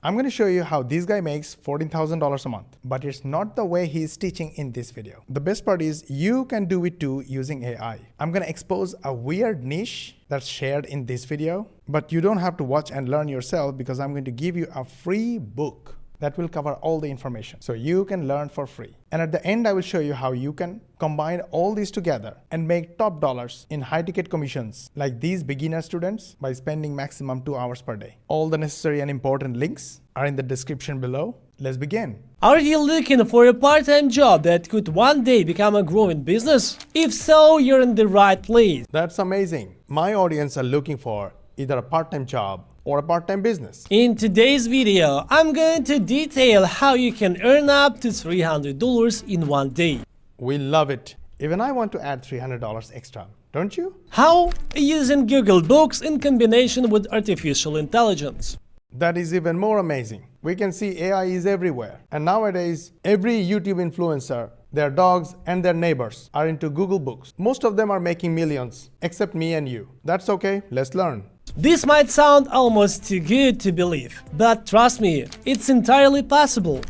I'm going to show you how this guy makes $14,000 a month, but it's not the way he's teaching in this video. The best part is you can do it too using AI. I'm going to expose a weird niche that's shared in this video, but you don't have to watch and learn yourself because I'm going to give you a free book that will cover all the information so you can learn for free. And at the end, I will show you how you can combine all these together and make top dollars in high ticket commissions like these beginner students by spending maximum 2 hours per day. All the necessary and important links are in the description below. Let's begin. Are you looking for a part-time job that could one day become a growing business? If so, you're in the right place. That's amazing. My audience are looking for either a part-time job or a part-time business. In today's video, I'm going to detail how you can earn up to $300 in one day. We love it. Even I want to add $300 extra, don't you? How? Using Google Books in combination with artificial intelligence. That is even more amazing. We can see AI is everywhere. And nowadays, every YouTube influencer, their dogs and their neighbors are into Google Books. Most of them are making millions, except me and you. That's okay, let's learn. This might sound almost too good to believe, but trust me, it's entirely possible.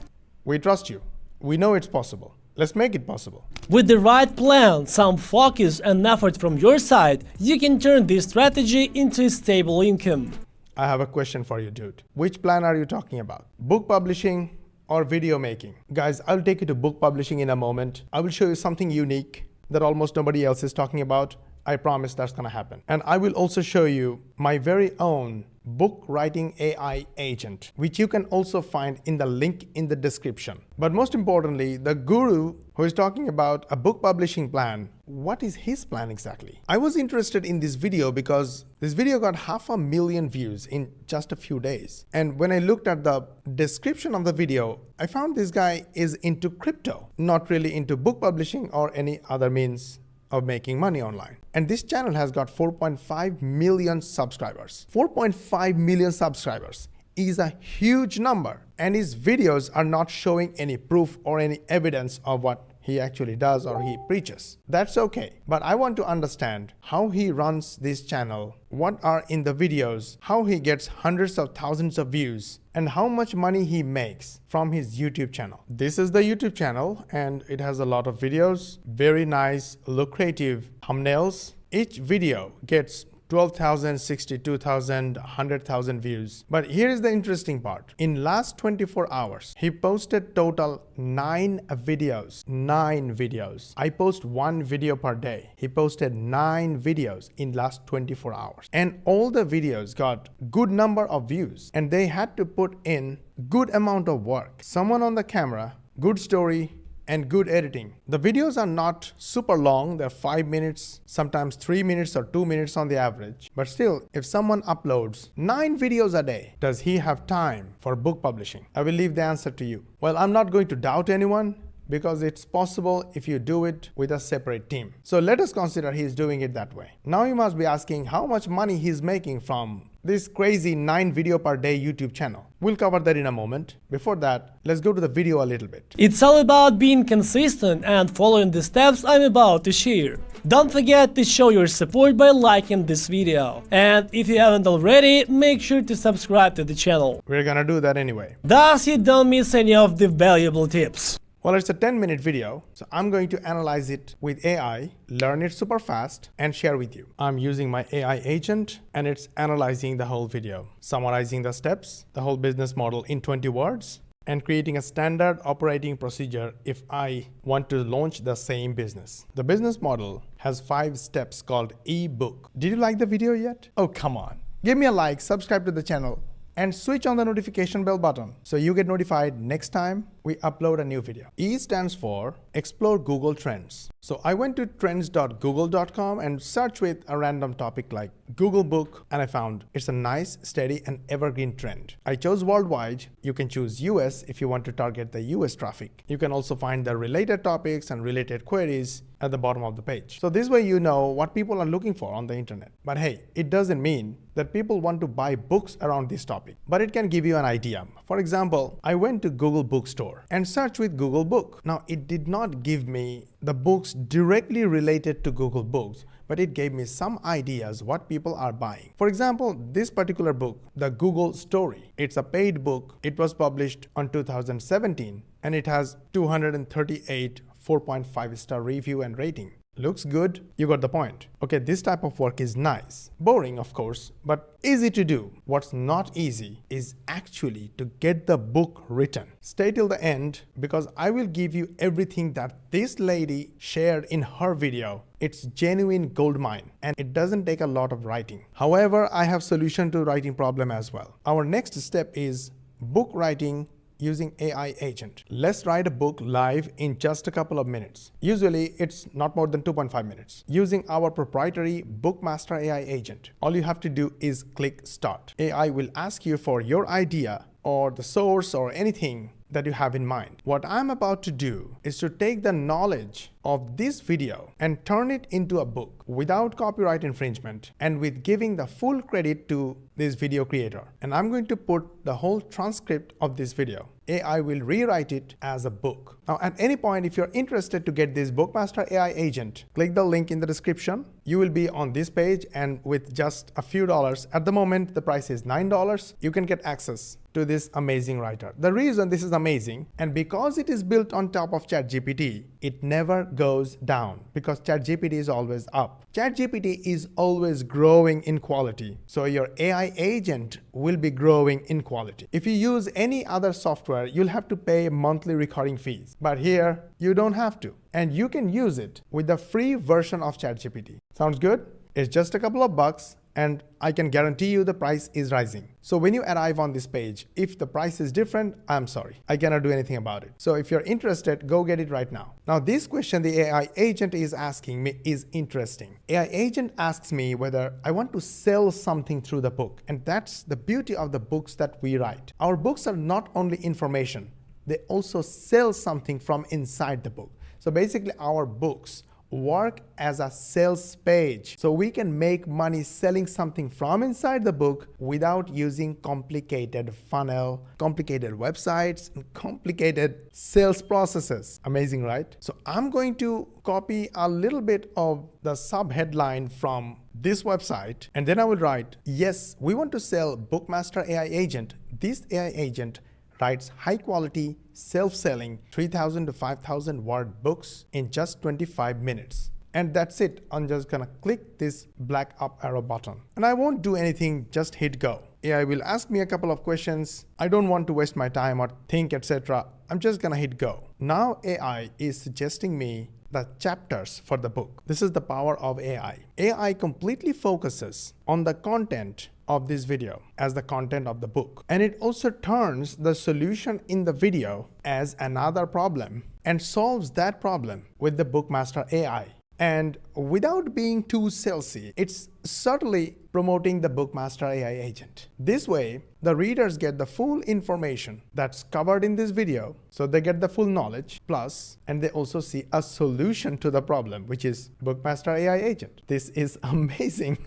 We trust you. We know it's possible. Let's make it possible. With the right plan, some focus and effort from your side, you can turn this strategy into a stable income. I have a question for you, dude. Which plan are you talking about? Book publishing or video making? Guys, I'll take you to book publishing in a moment. I will show you something unique that almost nobody else is talking about. I promise that's gonna happen. And I will also show you my very own book writing AI agent, which you can also find in the link in the description. But most importantly, the guru who is talking about a book publishing plan, what is his plan exactly? I was interested in this video because this video got 500,000 views in just a few days. And when I looked at the description of the video, I found this guy is into crypto, not really into book publishing or any other means of making money online. And this channel has got 4.5 million subscribers. 4.5 million subscribers is a huge number. And his videos are not showing any proof or any evidence of what he actually does or he preaches. That's okay. But I want to understand how he runs this channel, what are in the videos, how he gets hundreds of thousands of views, and how much money he makes from his YouTube channel. This is the YouTube channel and it has a lot of videos, very nice, lucrative thumbnails. Each video gets 12,000, 62,000, 100,000 views. But here is the interesting part. In last 24 hours, he posted total 9 videos. 9 videos. I post 1 video per day. He posted 9 videos in last 24 hours. And all the videos got good number of views. And they had to put in good amount of work. Someone on the camera, good story, and good editing. The videos are not super long, they're 5 minutes, sometimes 3 minutes or 2 minutes on the average. But still, if someone uploads 9 videos a day, does he have time for book publishing? I will leave the answer to you. Well, I'm not going to doubt anyone because it's possible if you do it with a separate team. So let us consider he's doing it that way. Now you must be asking how much money he's making from this crazy 9 video per day YouTube channel. We'll cover that in a moment. Before that, let's go to the video a little bit. It's all about being consistent and following the steps I'm about to share. Don't forget to show your support by liking this video. And if you haven't already, make sure to subscribe to the channel. We're gonna do that anyway. Thus you don't miss any of the valuable tips. Well, it's a 10-minute video, so I'm going to analyze it with AI, learn it super fast, and share with you. I'm using my AI agent, and it's analyzing the whole video, summarizing the steps, the whole business model in 20 words, and creating a standard operating procedure if I want to launch the same business. The business model has 5 steps called ebook. Did you like the video yet? Oh, come on. Give me a like, subscribe to the channel, and switch on the notification bell button so you get notified next time we upload a new video. E stands for Explore Google Trends. So I went to trends.google.com and searched with a random topic like Google Book, and I found it's a nice, steady, and evergreen trend. I chose worldwide. You can choose US if you want to target the US traffic. You can also find the related topics and related queries at the bottom of the page. So this way you know what people are looking for on the internet. But hey, it doesn't mean that people want to buy books around this topic, but it can give you an idea. For example, I went to Google Bookstore and searched with Google Book. Now, it did not give me the books directly related to Google Books, but it gave me some ideas what people are buying. For example, this particular book, The Google Story, it's a paid book. It was published on 2017 and it has 238 4.5-star review and rating. Looks good, you got the point. Okay, this type of work is nice. Boring, of course, but easy to do. What's not easy is actually to get the book written. Stay till the end because I will give you everything that this lady shared in her video. It's genuine gold mine and it doesn't take a lot of writing. However, I have solution to writing problem as well. Our next step is book writing using AI agent. Let's write a book live in just a couple of minutes. Usually it's not more than 2.5 minutes. Using our proprietary Bookmaster AI agent. All you have to do is click start. AI will ask you for your idea or the source or anything that you have in mind. What I'm about to do is to take the knowledge of this video and turn it into a book without copyright infringement and with giving the full credit to this video creator. And I'm going to put the whole transcript of this video. AI will rewrite it as a book. Now, at any point, if you're interested to get this Bookmaster AI agent, click the link in the description. You will be on this page and with just a few dollars, at the moment, the price is $9, you can get access to this amazing writer. The reason this is amazing, and because it is built on top of ChatGPT, it never goes down because ChatGPT is always up. ChatGPT is always growing in quality. So your AI agent will be growing in quality. If you use any other software, you'll have to pay monthly recurring fees. But here, you don't have to. And you can use it with the free version of ChatGPT. Sounds good? It's just a couple of bucks. And I can guarantee you the price is rising. So when you arrive on this page, if the price is different, I'm sorry. I cannot do anything about it. So if you're interested, go get it right now. Now this question the AI agent is asking me is interesting. AI agent asks me whether I want to sell something through the book. And that's the beauty of the books that we write. Our books are not only information, they also sell something from inside the book. So basically our books work as a sales page. So we can make money selling something from inside the book without using complicated funnel, complicated websites, and complicated sales processes. Amazing, right? So I'm going to copy a little bit of the sub-headline from this website, and then I will write, yes, we want to sell Bookmaster AI agent. This AI agent writes high-quality, self-selling 3,000 to 5,000 word books in just 25 minutes. And that's it. I'm just gonna click this black up arrow button. And I won't do anything, just hit go. AI will ask me a couple of questions. I don't want to waste my time or think, etc. I'm just gonna hit go. Now AI is suggesting me the chapters for the book. This is the power of AI. AI completely focuses on the content of this video as the content of the book. And it also turns the solution in the video as another problem and solves that problem with the Bookmaster AI. And without being too salesy, it's subtly promoting the Bookmaster AI agent. This way, the readers get the full information that's covered in this video, so they get the full knowledge, plus, and they also see a solution to the problem, which is Bookmaster AI agent. This is amazing.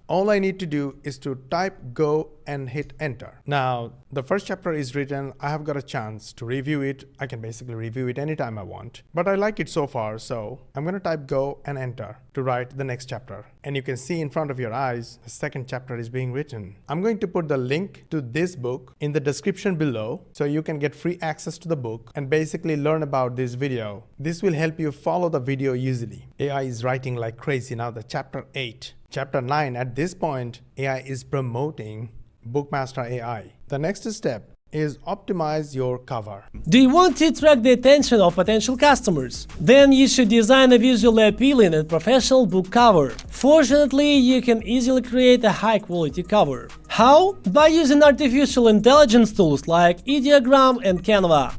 All I need to do is to type go and hit enter. Now, the first chapter is written. I have got a chance to review it. I can basically review it anytime I want, but I like it so far, so I'm gonna type go and enter to write the next chapter. And you can see in front of your eyes, the second chapter is being written. I'm going to put the link to this book in the description below so you can get free access to the book and basically learn about this video. This will help you follow the video easily. AI is writing like crazy now, the chapter 8. Chapter 9, at this point, AI is promoting Bookmaster AI. The next step is optimize your cover. Do you want to attract the attention of potential customers? Then you should design a visually appealing and professional book cover. Fortunately, you can easily create a high-quality cover. How? By using artificial intelligence tools like Ideogram and Canva.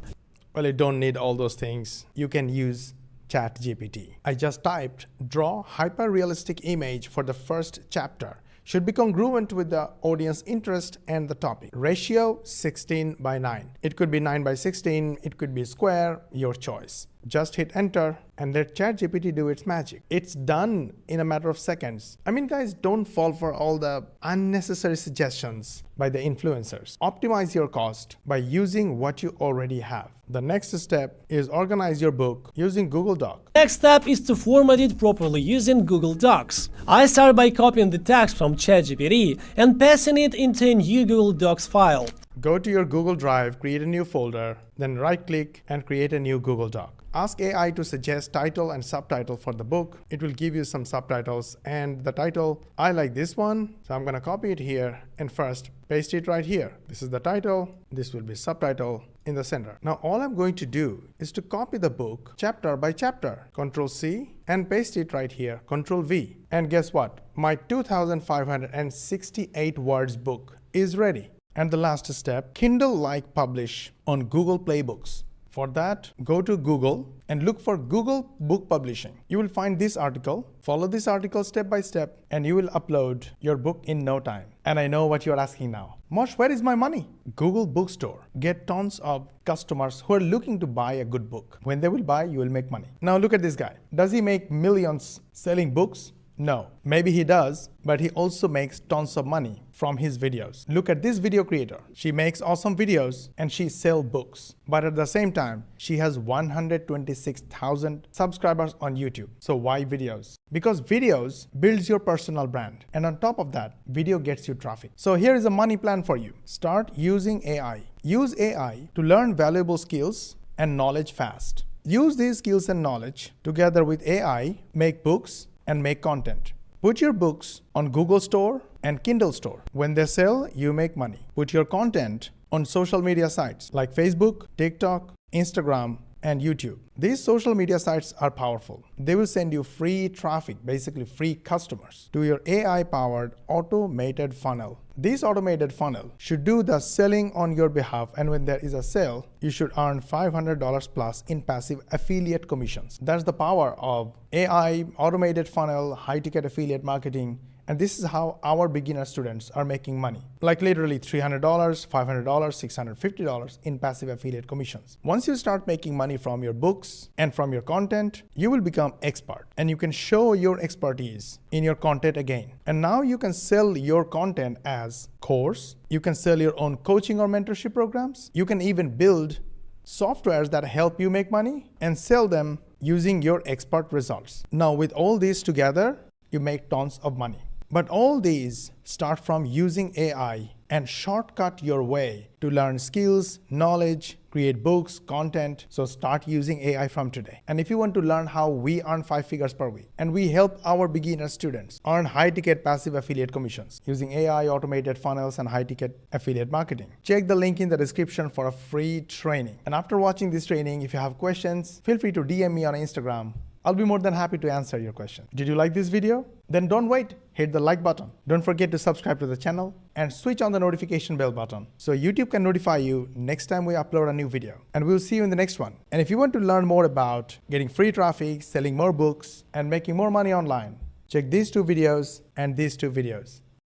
Well, you don't need all those things. You can use ChatGPT. I just typed draw hyper-realistic image for the first chapter. Should be congruent with the audience interest and the topic. Ratio 16:9. It could be 9:16, it could be square, your choice. Just hit enter and let ChatGPT do its magic. It's done in a matter of seconds. I mean, guys, don't fall for all the unnecessary suggestions by the influencers. Optimize your cost by using what you already have. The next step is organize your book using Google Doc. Next step is to format it properly using Google Docs. I start by copying the text from ChatGPT and passing it into a new Google Docs file. Go to your Google Drive, create a new folder, then right-click and create a new Google Doc. Ask AI to suggest title and subtitle for the book. It will give you some subtitles and the title. I like this one, so I'm going to copy it here and first paste it right here. This is the title. This will be subtitle in the center. Now all I'm going to do is to copy the book chapter by chapter. Control C and paste it right here. Control V. And guess what? My 2,568 words book is ready. And the last step, Kindle-like publish on Google Play Books. For that, go to Google and look for Google Book Publishing. You will find this article, follow this article step by step, and you will upload your book in no time. And I know what you're asking now. Mosh, where is my money? Google Bookstore. Get tons of customers who are looking to buy a good book. When they will buy, you will make money. Now look at this guy. Does he make millions selling books? No. Maybe he does, but he also makes tons of money from his videos. Look at this video creator. She makes awesome videos and she sells books. But at the same time, she has 126,000 subscribers on YouTube. So why videos? Because videos builds your personal brand. And on top of that, video gets you traffic. So here is a money plan for you. Start using AI. Use AI to learn valuable skills and knowledge fast. Use these skills and knowledge together with AI, make books, and make content. Put your books on Google Store and Kindle Store. When they sell, you make money. Put your content on social media sites like Facebook, TikTok, Instagram, and YouTube. These social media sites are powerful. They will send you free traffic, basically free customers, to your AI-powered automated funnel. This automated funnel should do the selling on your behalf, and when there is a sale, you should earn $500 plus in passive affiliate commissions. That's the power of AI, automated funnel, high-ticket affiliate marketing. And this is how our beginner students are making money. Like literally $300, $500, $650 in passive affiliate commissions. Once you start making money from your books and from your content, you will become expert and you can show your expertise in your content again. And now you can sell your content as course. You can sell your own coaching or mentorship programs. You can even build softwares that help you make money and sell them using your expert results. Now with all these together, you make tons of money. But all these start from using AI and shortcut your way to learn skills, knowledge, create books, content. So start using AI from today. And if you want to learn how we earn 5 figures per week, and we help our beginner students earn high-ticket passive affiliate commissions using AI, automated funnels, and high-ticket affiliate marketing, check the link in the description for a free training. And after watching this training, if you have questions, feel free to DM me on Instagram. I'll be more than happy to answer your question. Did you like this video? Then don't wait, hit the like button. Don't forget to subscribe to the channel and switch on the notification bell button so YouTube can notify you next time we upload a new video. And we'll see you in the next one. And if you want to learn more about getting free traffic, selling more books, and making more money online, check these 2 videos and these 2 videos.